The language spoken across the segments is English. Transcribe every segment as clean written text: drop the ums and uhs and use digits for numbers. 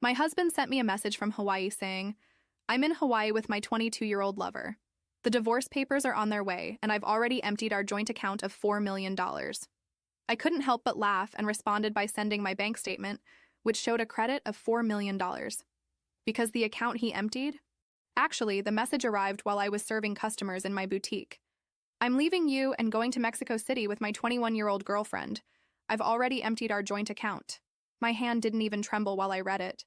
My husband sent me a message from Hawaii saying, I'm in Hawaii with my 22-year-old lover. The divorce papers are on their way, and I've already emptied our joint account of $4 million. I couldn't help but laugh and responded by sending my bank statement, which showed a credit of $4 million. Because the account he emptied? Actually, the message arrived while I was serving customers in my boutique. I'm leaving you and going to Mexico City with my 21-year-old girlfriend. I've already emptied our joint account. My hand didn't even tremble while I read it.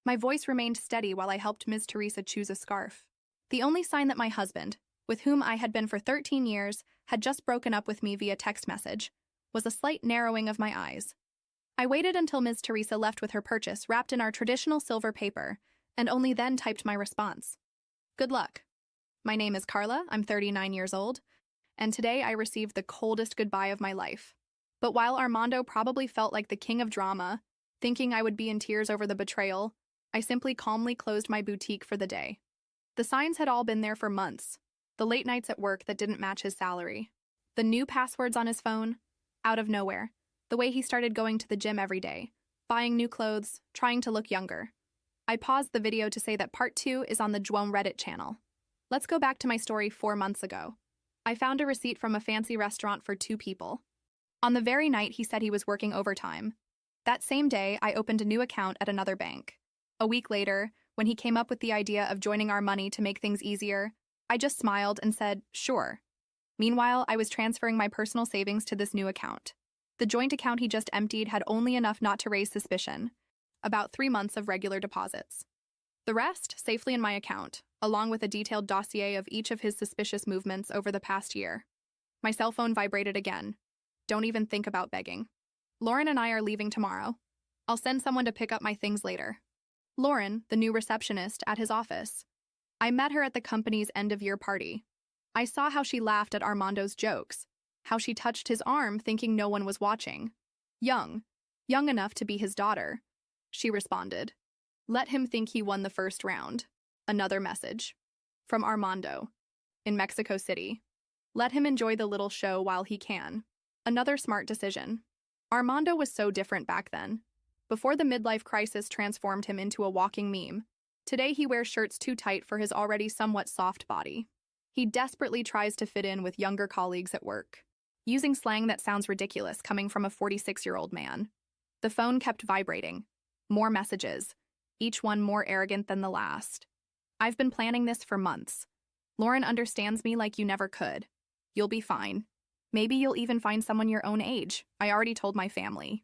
My voice remained steady while I helped Ms. Teresa choose a scarf. The only sign that my husband, with whom I had been for 13 years, had just broken up with me via text message, was a slight narrowing of my eyes. I waited until Ms. Teresa left with her purchase wrapped in our traditional silver paper, and only then typed my response. Good luck. My name is Carla, I'm 39 years old, and today I received the coldest goodbye of my life. But while Armando probably felt like the king of drama, thinking I would be in tears over the betrayal, I simply calmly closed my boutique for the day. The signs had all been there for months. The late nights at work that didn't match his salary. The new passwords on his phone. Out of nowhere. The way he started going to the gym every day. Buying new clothes. Trying to look younger. I paused the video to say that part 2 is on the Juan Reddit channel. Let's go back to my story 4 months ago. I found a receipt from a fancy restaurant for 2 people. On the very night he said he was working overtime. That same day, I opened a new account at another bank. A week later, when he came up with the idea of joining our money to make things easier, I just smiled and said, sure. Meanwhile, I was transferring my personal savings to this new account. The joint account he just emptied had only enough not to raise suspicion. About 3 months of regular deposits. The rest, safely in my account, along with a detailed dossier of each of his suspicious movements over the past year. My cell phone vibrated again. Don't even think about begging. Lauren and I are leaving tomorrow. I'll send someone to pick up my things later. Lauren, the new receptionist, at his office. I met her at the company's end-of-year party. I saw how she laughed at Armando's jokes, how she touched his arm thinking no one was watching. Young enough to be his daughter. She responded. Let him think he won the first round. Another message. From Armando. In Mexico City. Let him enjoy the little show while he can. Another smart decision. Armando was so different back then. Before the midlife crisis transformed him into a walking meme. Today he wears shirts too tight for his already somewhat soft body. He desperately tries to fit in with younger colleagues at work. Using slang that sounds ridiculous coming from a 46-year-old man. The phone kept vibrating. More messages. Each one more arrogant than the last. I've been planning this for months. Lauren understands me like you never could. You'll be fine. Maybe you'll even find someone your own age. I already told my family.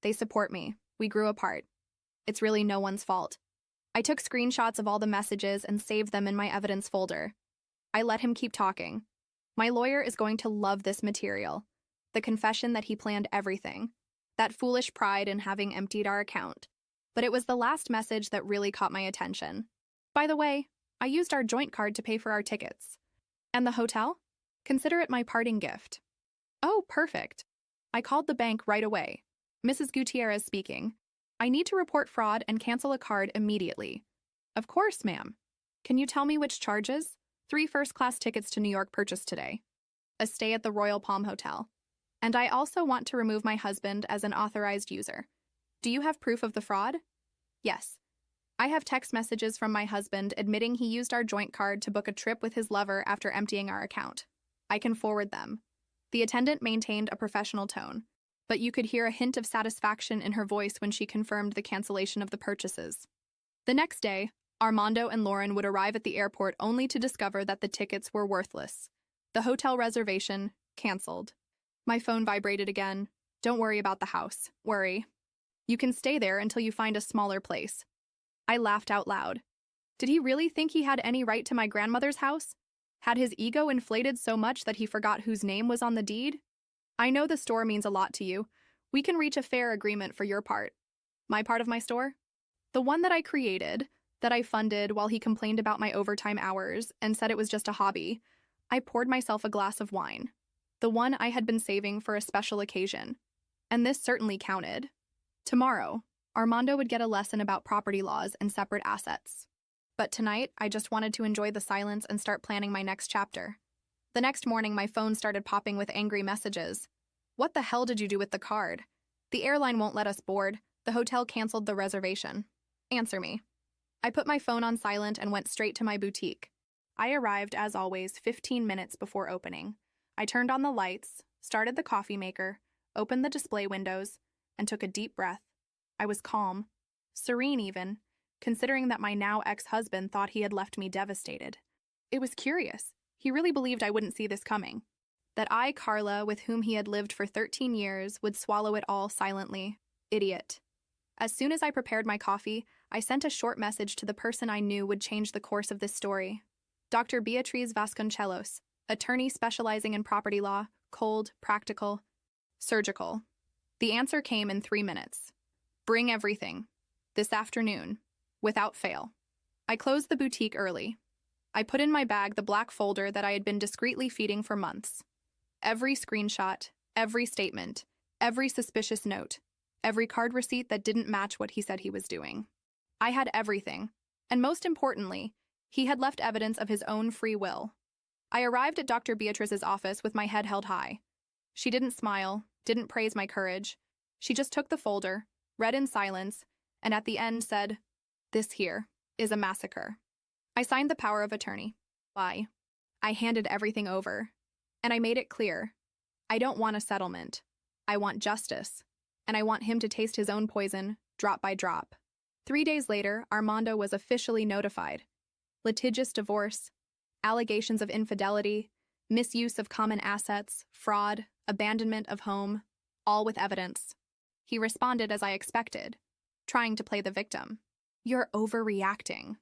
They support me. We grew apart. It's really no one's fault. I took screenshots of all the messages and saved them in my evidence folder. I let him keep talking. My lawyer is going to love this material. The confession that he planned everything. That foolish pride in having emptied our account. But it was the last message that really caught my attention. By the way, I used our joint card to pay for our tickets. And the hotel? Consider it my parting gift. Oh, perfect. I called the bank right away. Mrs. Gutierrez speaking. I need to report fraud and cancel a card immediately. Of course, ma'am. Can you tell me which charges? 3 first-class tickets to New York purchased today. A stay at the Royal Palm Hotel. And I also want to remove my husband as an authorized user. Do you have proof of the fraud? Yes. I have text messages from my husband admitting he used our joint card to book a trip with his lover after emptying our account. I can forward them. The attendant maintained a professional tone, but you could hear a hint of satisfaction in her voice when she confirmed the cancellation of the purchases. The next day, Armando and Lauren would arrive at the airport only to discover that the tickets were worthless. The hotel reservation, canceled. My phone vibrated again. Don't worry about the house. Worry. You can stay there until you find a smaller place. I laughed out loud. Did he really think he had any right to my grandmother's house? Had his ego inflated so much that he forgot whose name was on the deed? I know the store means a lot to you. We can reach a fair agreement for your part. My part of my store? The one that I created, that I funded while he complained about my overtime hours and said it was just a hobby. I poured myself a glass of wine. The one I had been saving for a special occasion. And this certainly counted. Tomorrow, Armando would get a lesson about property laws and separate assets. But tonight, I just wanted to enjoy the silence and start planning my next chapter. The next morning, my phone started popping with angry messages. What the hell did you do with the card? The airline won't let us board. The hotel canceled the reservation. Answer me. I put my phone on silent and went straight to my boutique. I arrived, as always, 15 minutes before opening. I turned on the lights, started the coffee maker, opened the display windows, and took a deep breath. I was calm, serene even, considering that my now ex-husband thought he had left me devastated. It was curious. He really believed I wouldn't see this coming. That I, Carla, with whom he had lived for 13 years, would swallow it all silently. Idiot. As soon as I prepared my coffee, I sent a short message to the person I knew would change the course of this story. Dr. Beatriz Vasconcelos, attorney specializing in property law, cold, practical, surgical. The answer came in 3 minutes. Bring everything. This afternoon. Without fail. I closed the boutique early. I put in my bag the black folder that I had been discreetly feeding for months. Every screenshot, every statement, every suspicious note, every card receipt that didn't match what he said he was doing. I had everything. And most importantly, he had left evidence of his own free will. I arrived at Dr. Beatriz's office with my head held high. She didn't smile, didn't praise my courage. She just took the folder, read in silence, and at the end said, "This here is a massacre." I signed the power of attorney. Why? I handed everything over. And I made it clear. I don't want a settlement. I want justice. And I want him to taste his own poison, drop by drop. 3 days later, Armando was officially notified. Litigious divorce, allegations of infidelity, misuse of common assets, fraud, abandonment of home, all with evidence. He responded as I expected, trying to play the victim. You're overreacting.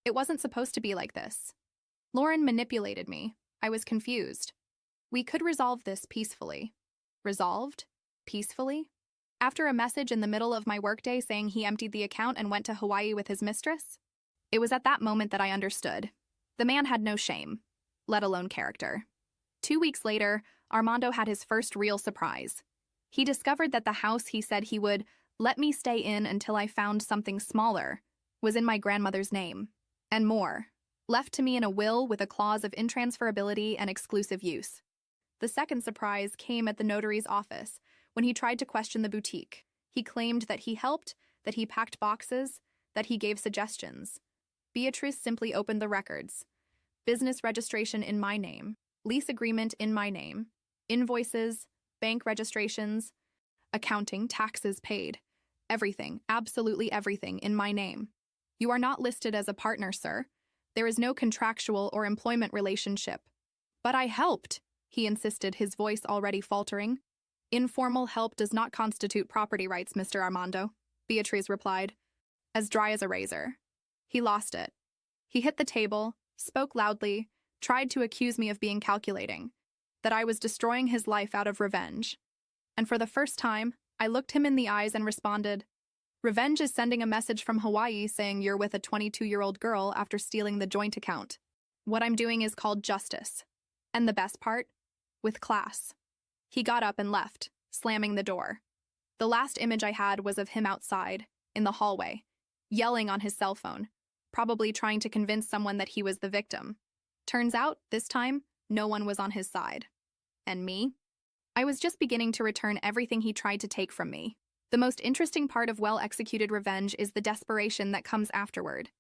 It wasn't supposed to be like this. Lauren manipulated me. I was confused. We could resolve this peacefully. Resolved? Peacefully? After a message in the middle of my workday saying he emptied the account and went to Hawaii with his mistress? It was at that moment that I understood. The man had no shame, let alone character. 2 weeks later, Armando had his first real surprise. He discovered that the house he said he would let me stay in until I found something smaller was in my grandmother's name. And more, left to me in a will with a clause of intransferability and exclusive use. The second surprise came at the notary's office when he tried to question the boutique. He claimed that he helped, that he packed boxes, that he gave suggestions. Beatriz simply opened the records. Business registration in my name, lease agreement in my name, invoices, bank registrations, accounting, taxes paid, everything, absolutely everything in my name. You are not listed as a partner, sir. There is no contractual or employment relationship. But I helped, he insisted, his voice already faltering. Informal help does not constitute property rights, Mr. Armando, Beatriz replied, as dry as a razor. He lost it. He hit the table, spoke loudly, tried to accuse me of being calculating, that I was destroying his life out of revenge. And for the first time, I looked him in the eyes and responded, "Revenge is sending a message from Hawaii saying you're with a 22-year-old girl after stealing the joint account. What I'm doing is called justice. And the best part? With class." He got up and left, slamming the door. The last image I had was of him outside, in the hallway, yelling on his cell phone, probably trying to convince someone that he was the victim. Turns out, this time, no one was on his side. And me? I was just beginning to return everything he tried to take from me. The most interesting part of well-executed revenge is the desperation that comes afterward.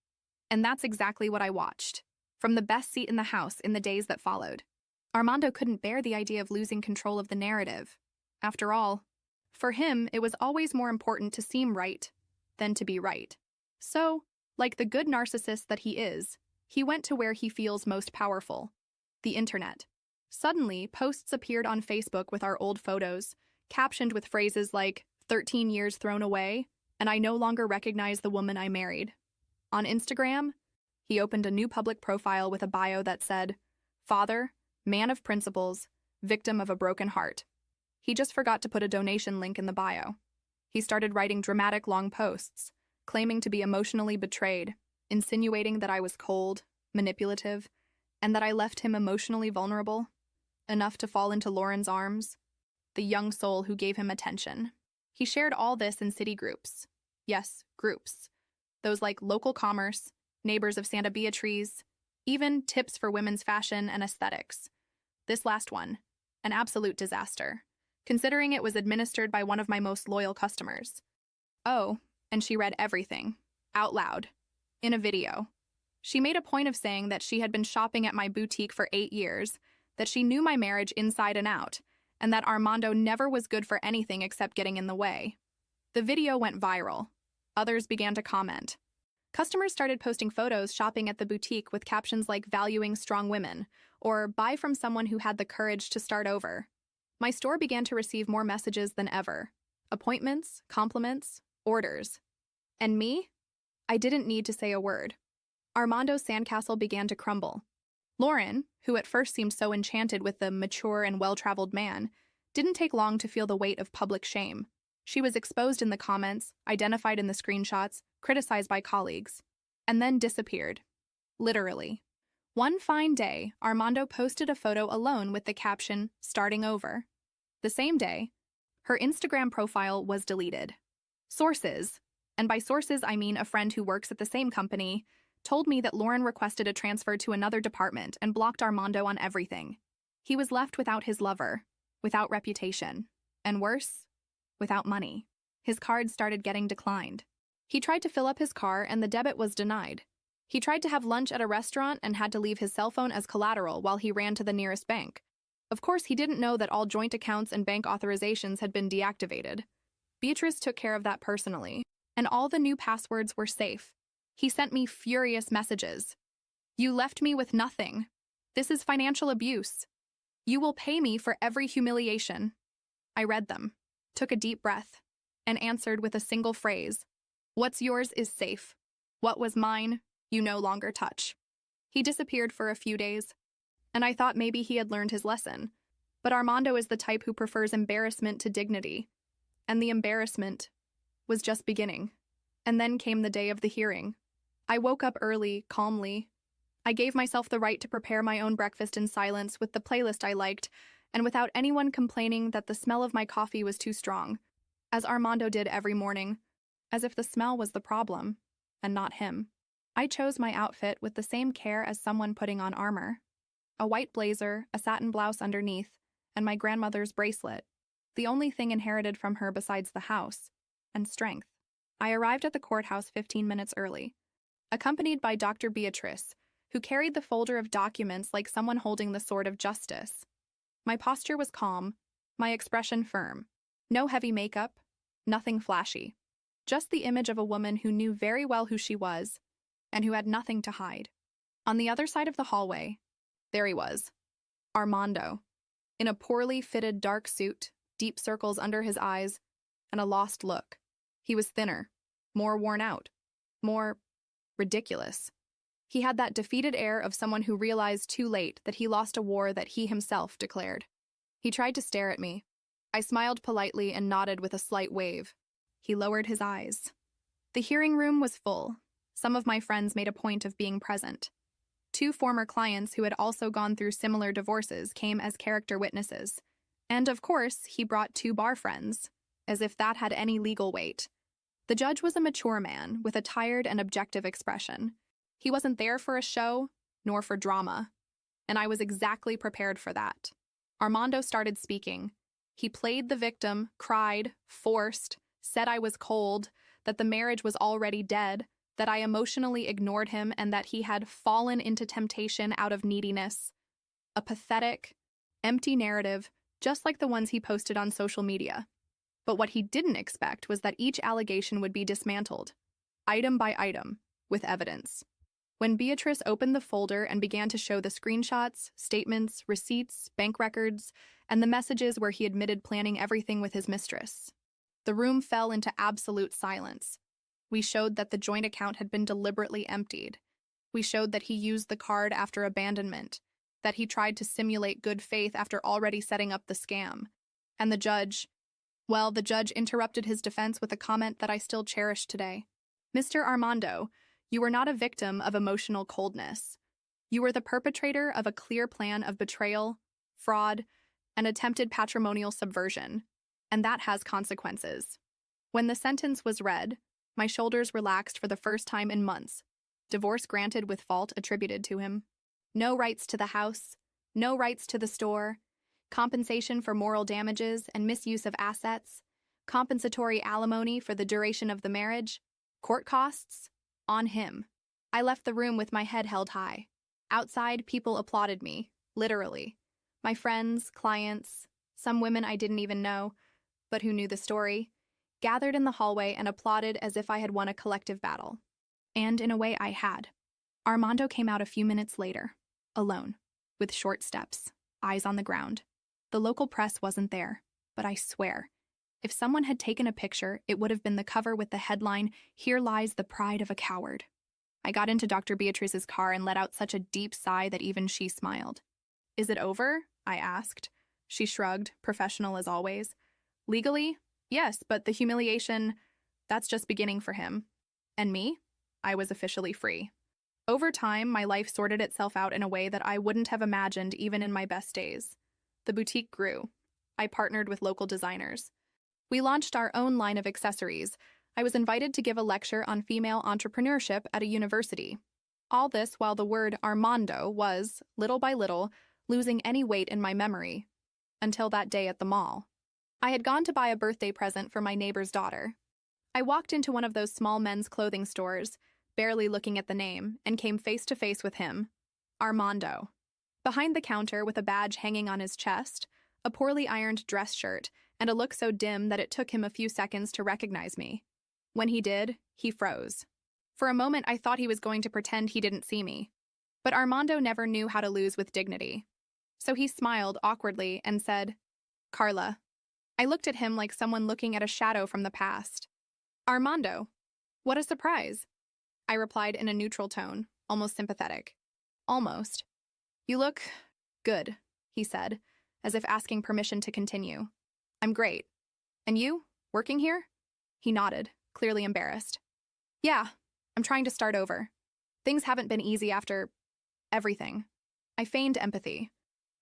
And that's exactly what I watched, from the best seat in the house in the days that followed. Armando couldn't bear the idea of losing control of the narrative. After all, for him, it was always more important to seem right than to be right. So, like the good narcissist that he is, he went to where he feels most powerful, the internet. Suddenly, posts appeared on Facebook with our old photos, captioned with phrases like, 13 years thrown away, and I no longer recognize the woman I married. On Instagram, he opened a new public profile with a bio that said, "Father, man of principles, victim of a broken heart." He just forgot to put a donation link in the bio. He started writing dramatic long posts, claiming to be emotionally betrayed, insinuating that I was cold, manipulative, and that I left him emotionally vulnerable, enough to fall into Lauren's arms, the young soul who gave him attention. He shared all this in city groups. Yes, groups. Those like Local Commerce, Neighbors of Santa Beatriz, even Tips for Women's Fashion and Aesthetics. This last one, an absolute disaster, considering it was administered by one of my most loyal customers. Oh, and she read everything. out loud, in a video. She made a point of saying that she had been shopping at my boutique for 8 years, that she knew my marriage inside and out, and that Armando never was good for anything except getting in the way. The video went viral. Others began to comment. Customers started posting photos shopping at the boutique with captions like "valuing strong women" or "buy from someone who had the courage to start over." My store began to receive more messages than ever. Appointments, compliments, orders. And me? I didn't need to say a word. Armando's sandcastle began to crumble. Lauren, who at first seemed so enchanted with the mature and well-traveled man, didn't take long to feel the weight of public shame. She was exposed in the comments, identified in the screenshots, criticized by colleagues, and then disappeared. Literally. One fine day, Armando posted a photo alone with the caption, "Starting over." The same day, her Instagram profile was deleted. Sources, and by sources I mean a friend who works at the same company, told me that Lauren requested a transfer to another department and blocked Armando on everything. He was left without his lover, without reputation, and worse, without money. His cards started getting declined. He tried to fill up his car and the debit was denied. He tried to have lunch at a restaurant and had to leave his cell phone as collateral while he ran to the nearest bank. Of course, he didn't know that all joint accounts and bank authorizations had been deactivated. Beatrice took care of that personally, and all the new passwords were safe. He sent me furious messages. "You left me with nothing. This is financial abuse. You will pay me for every humiliation." I read them, took a deep breath, and answered with a single phrase. "What's yours is safe. What was mine, you no longer touch." He disappeared for a few days, and I thought maybe he had learned his lesson. But Armando is the type who prefers embarrassment to dignity, and the embarrassment was just beginning. And then came the day of the hearing. I woke up early, calmly. I gave myself the right to prepare my own breakfast in silence with the playlist I liked, and without anyone complaining that the smell of my coffee was too strong, as Armando did every morning, as if the smell was the problem, and not him. I chose my outfit with the same care as someone putting on armor. A white blazer, a satin blouse underneath, and my grandmother's bracelet, the only thing inherited from her besides the house, and strength. I arrived at the courthouse 15 minutes early, accompanied by Dr. Beatrice, who carried the folder of documents like someone holding the sword of justice. My posture was calm, my expression firm. No heavy makeup, nothing flashy. Just the image of a woman who knew very well who she was, and who had nothing to hide. On the other side of the hallway, there he was, Armando, in a poorly fitted dark suit, deep circles under his eyes, and a lost look. He was thinner, more worn out, more ridiculous. He had that defeated air of someone who realized too late that he lost a war that he himself declared. He tried to stare at me. I smiled politely and nodded with a slight wave. He lowered his eyes. The hearing room was full. Some of my friends made a point of being present. 2 former clients who had also gone through similar divorces came as character witnesses. And of course, he brought 2 bar friends, as if that had any legal weight. The judge was a mature man with a tired and objective expression. He wasn't there for a show, nor for drama, and I was exactly prepared for that. Armando started speaking. He played the victim, cried, forced, said I was cold, that the marriage was already dead, that I emotionally ignored him, and that he had fallen into temptation out of neediness. A pathetic, empty narrative, just like the ones he posted on social media. But what he didn't expect was that each allegation would be dismantled, item by item, with evidence. When Beatrice opened the folder and began to show the screenshots, statements, receipts, bank records, and the messages where he admitted planning everything with his mistress, the room fell into absolute silence. We showed that the joint account had been deliberately emptied. We showed that he used the card after abandonment, that he tried to simulate good faith after already setting up the scam. And the judge interrupted his defense with a comment that I still cherish today. "Mr. Armando, you were not a victim of emotional coldness. You were the perpetrator of a clear plan of betrayal, fraud, and attempted patrimonial subversion, and that has consequences." When the sentence was read, my shoulders relaxed for the first time in months. Divorce granted with fault attributed to him. No rights to the house, no rights to the store, compensation for moral damages and misuse of assets, compensatory alimony for the duration of the marriage, court costs, On him. I left the room with my head held high. Outside, people applauded me, literally. My friends, clients, some women I didn't even know, but who knew the story, gathered in the hallway and applauded as if I had won a collective battle. And in a way, I had. Armando came out a few minutes later, alone, with short steps, eyes on the ground. The local press wasn't there, but I swear, if someone had taken a picture, it would have been the cover with the headline, "Here lies the pride of a coward." I got into Dr. Beatrice's car and let out such a deep sigh that even she smiled. "Is it over?" I asked. She shrugged, professional as always. "Legally, yes, but the humiliation, that's just beginning for him. And me? I was officially free." Over time, my life sorted itself out in a way that I wouldn't have imagined even in my best days. The boutique grew. I partnered with local designers. We launched our own line of accessories. I was invited to give a lecture on female entrepreneurship at a university. All this while the word Armando was, little by little, losing any weight in my memory. Until that day at the mall. I had gone to buy a birthday present for my neighbor's daughter. I walked into one of those small men's clothing stores, barely looking at the name, and came face to face with him. Armando. Behind the counter, with a badge hanging on his chest, a poorly ironed dress shirt, and a look so dim that it took him a few seconds to recognize me. When he did, he froze. For a moment, I thought he was going to pretend he didn't see me. But Armando never knew how to lose with dignity. So he smiled awkwardly and said, "Carla." I looked at him like someone looking at a shadow from the past. "Armando, what a surprise." I replied in a neutral tone, almost sympathetic. "Almost." "You look good," he said, as if asking permission to continue. "I'm great. And you? Working here?" He nodded, clearly embarrassed. "Yeah, I'm trying to start over. Things haven't been easy after everything." I feigned empathy.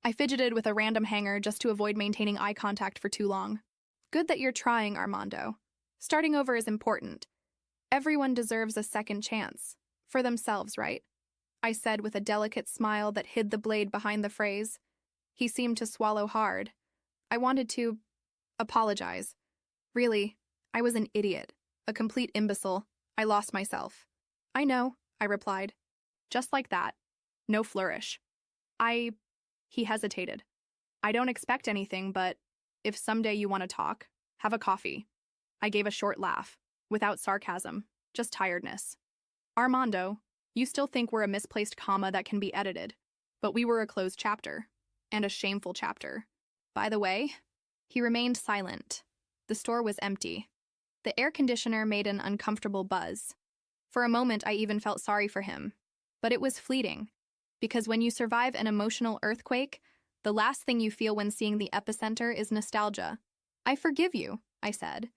I fidgeted with a random hanger just to avoid maintaining eye contact for too long. "Good that you're trying, Armando. Starting over is important. Everyone deserves a second chance. For themselves, right?" I said with a delicate smile that hid the blade behind the phrase. He seemed to swallow hard. I wanted to apologize. Really, I was an idiot, a complete imbecile. I lost myself. "I know," I replied. Just like that. No flourish. He hesitated. "I don't expect anything, but if someday you want to talk, have a coffee." I gave a short laugh, without sarcasm, just tiredness. "Armando, you still think we're a misplaced comma that can be edited, but we were a closed chapter, and a shameful chapter. By the way," he remained silent. The store was empty. The air conditioner made an uncomfortable buzz. For a moment, I even felt sorry for him. But it was fleeting, because when you survive an emotional earthquake, the last thing you feel when seeing the epicenter is nostalgia. "I forgive you," I said.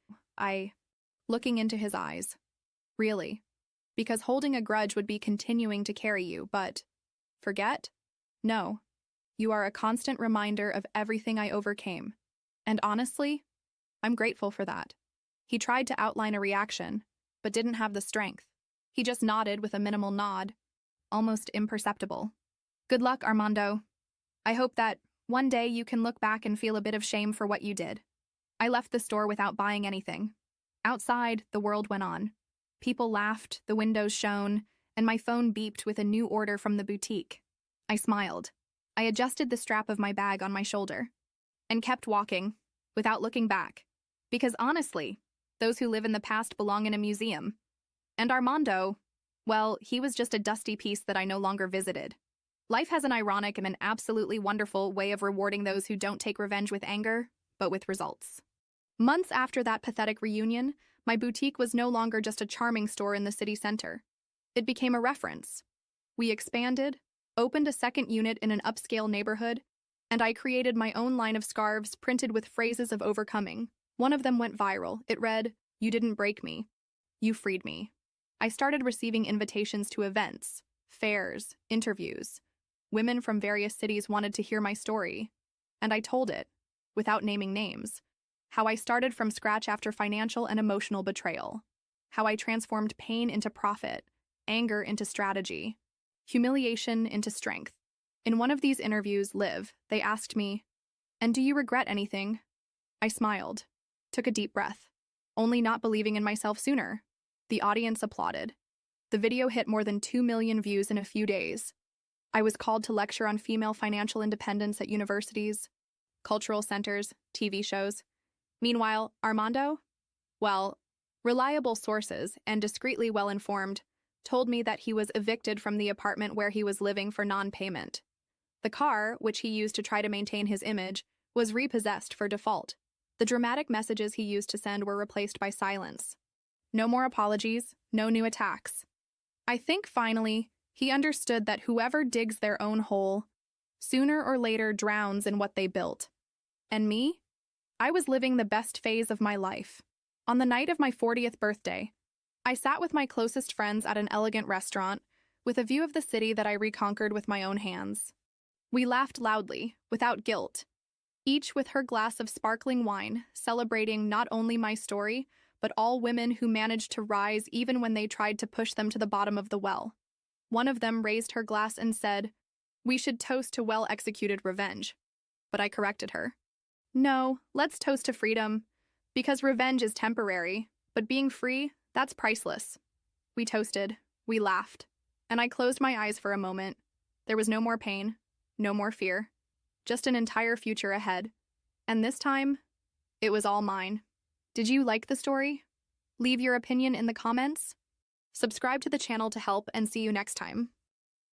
Looking into his eyes. "Really? Because holding a grudge would be continuing to carry you, but forget? No. You are a constant reminder of everything I overcame. And honestly, I'm grateful for that." He tried to outline a reaction, but didn't have the strength. He just nodded with a minimal nod, almost imperceptible. "Good luck, Armando. I hope that one day you can look back and feel a bit of shame for what you did." I left the store without buying anything. Outside, the world went on. People laughed, the windows shone, and my phone beeped with a new order from the boutique. I smiled. I adjusted the strap of my bag on my shoulder and kept walking, without looking back. Because honestly, those who live in the past belong in a museum. And Armando, well, he was just a dusty piece that I no longer visited. Life has an ironic and an absolutely wonderful way of rewarding those who don't take revenge with anger, but with results. Months after that pathetic reunion, my boutique was no longer just a charming store in the city center. It became a reference. We expanded, opened a second unit in an upscale neighborhood, and I created my own line of scarves printed with phrases of overcoming. One of them went viral. It read, "You didn't break me. You freed me." I started receiving invitations to events, fairs, interviews. Women from various cities wanted to hear my story, and I told it, without naming names, how I started from scratch after financial and emotional betrayal, how I transformed pain into profit, anger into strategy, humiliation into strength. In one of these interviews, Liv, they asked me, "And do you regret anything?" I smiled, took a deep breath, only not believing in myself sooner. The audience applauded. The video hit more than 2 million views in a few days. I was called to lecture on female financial independence at universities, cultural centers, TV shows. Meanwhile, Armando? Well, reliable sources and discreetly well-informed told me that he was evicted from the apartment where he was living for non-payment. The car, which he used to try to maintain his image, was repossessed for default. The dramatic messages he used to send were replaced by silence. No more apologies, no new attacks. I think finally, he understood that whoever digs their own hole, sooner or later drowns in what they built. And me? I was living the best phase of my life. On the night of my 40th birthday, I sat with my closest friends at an elegant restaurant with a view of the city that I reconquered with my own hands. We laughed loudly, without guilt, each with her glass of sparkling wine, celebrating not only my story, but all women who managed to rise even when they tried to push them to the bottom of the well. One of them raised her glass and said, "We should toast to well-executed revenge." But I corrected her. "No, let's toast to freedom, because revenge is temporary, but being free, that's priceless." We toasted, we laughed, and I closed my eyes for a moment. There was no more pain, no more fear, just an entire future ahead. And this time, it was all mine. Did you like the story? Leave your opinion in the comments. Subscribe to the channel to help, and see you next time.